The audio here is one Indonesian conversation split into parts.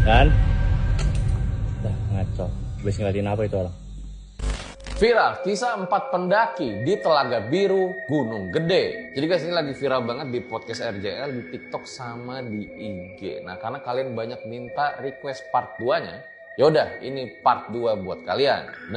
Dan ngaco. Habis ngeliatin apa itu orang? Viral kisah 4 pendaki di Telaga Biru Gunung Gede. Jadi guys, ini lagi viral banget di podcast RJL, di TikTok sama di IG. Nah, karena kalian banyak minta request part 2-nya, yaudah ini part 2 buat kalian.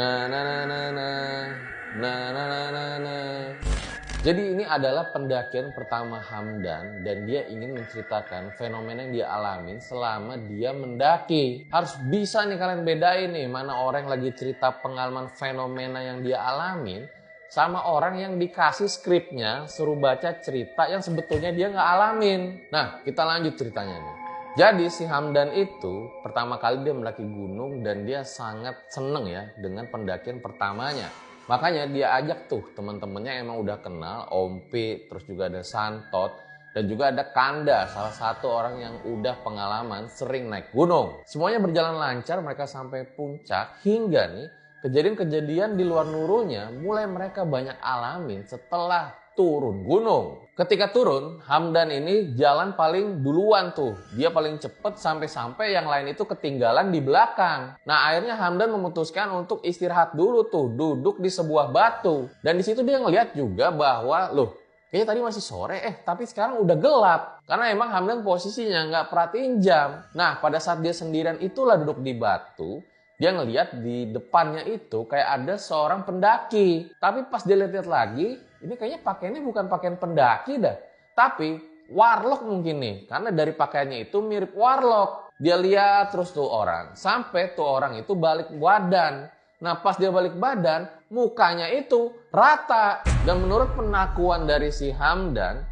Jadi ini adalah pendakian pertama Hamdan dan dia ingin menceritakan fenomena yang dia alami selama dia mendaki. Harus bisa nih kalian bedain nih mana orang yang lagi cerita pengalaman fenomena yang dia alamin sama orang yang dikasih skripnya suruh baca cerita yang sebetulnya dia nggak alamin. Nah, kita lanjut ceritanya nih. Jadi si Hamdan itu pertama kali dia mendaki gunung dan dia sangat seneng ya dengan pendakian pertamanya. Makanya dia ajak tuh teman-temannya emang udah kenal, Ompi, terus juga ada Santot, dan juga ada Kanda, salah satu orang yang udah pengalaman sering naik gunung. Semuanya berjalan lancar, mereka sampai puncak, hingga nih kejadian-kejadian di luar nurunya mulai mereka banyak alamin setelah turun gunung. Ketika turun, Hamdan ini jalan paling duluan tuh. Dia paling cepet sampai-sampai yang lain itu ketinggalan di belakang. Nah, akhirnya Hamdan memutuskan untuk istirahat dulu tuh, duduk di sebuah batu. Dan di situ dia ngeliat juga bahwa, loh, kayaknya tadi masih sore, tapi sekarang udah gelap. Karena emang Hamdan posisinya nggak perhatiin jam. Nah, pada saat dia sendirian itulah duduk di batu, dia ngeliat di depannya itu kayak ada seorang pendaki. Tapi pas dia lihat-lihat lagi, ini kayaknya pakaiannya bukan pakaian pendaki dah. Tapi warlock mungkin nih. Karena dari pakaiannya itu mirip warlock. Dia lihat terus tuh orang. Sampai tuh orang itu balik badan. Nah pas dia balik badan, mukanya itu rata. Dan menurut pengakuan dari si Hamdan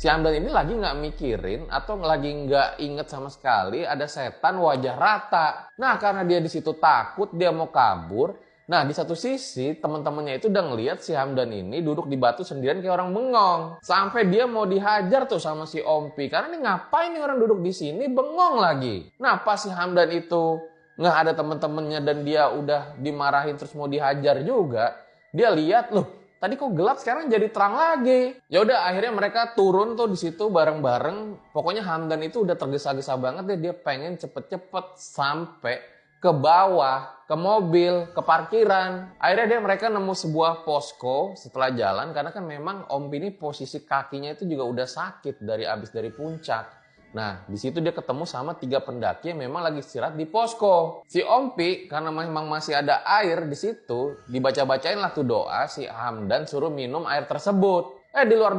ini lagi nggak mikirin atau lagi nggak inget sama sekali ada setan wajah rata. Nah karena dia di situ takut, dia mau kabur. Nah di satu sisi teman-temannya itu udah ngeliat si Hamdan ini duduk di batu sendirian kayak orang bengong. Sampai dia mau dihajar tuh sama si Ompi. Karena ini ngapain nih orang duduk di sini bengong lagi. Nah pas si Hamdan itu nggak ada teman-temannya dan dia udah dimarahin terus mau dihajar juga. Dia lihat loh. Tadi kok gelap sekarang jadi terang lagi. Ya udah akhirnya mereka turun tuh di situ bareng-bareng. Pokoknya Hamdan itu udah tergesa-gesa banget deh, dia pengen cepet-cepet sampai ke bawah, ke mobil, ke parkiran. Akhirnya mereka nemu sebuah posko setelah jalan karena kan memang Om ini posisi kakinya itu juga udah sakit abis dari puncak. Nah, di situ dia ketemu sama 3 pendaki yang memang lagi istirahat di posko. Si Ompi, karena memang masih ada air di situ, dibaca-bacain lah tuh doa, si Hamdan suruh minum air tersebut. Di luar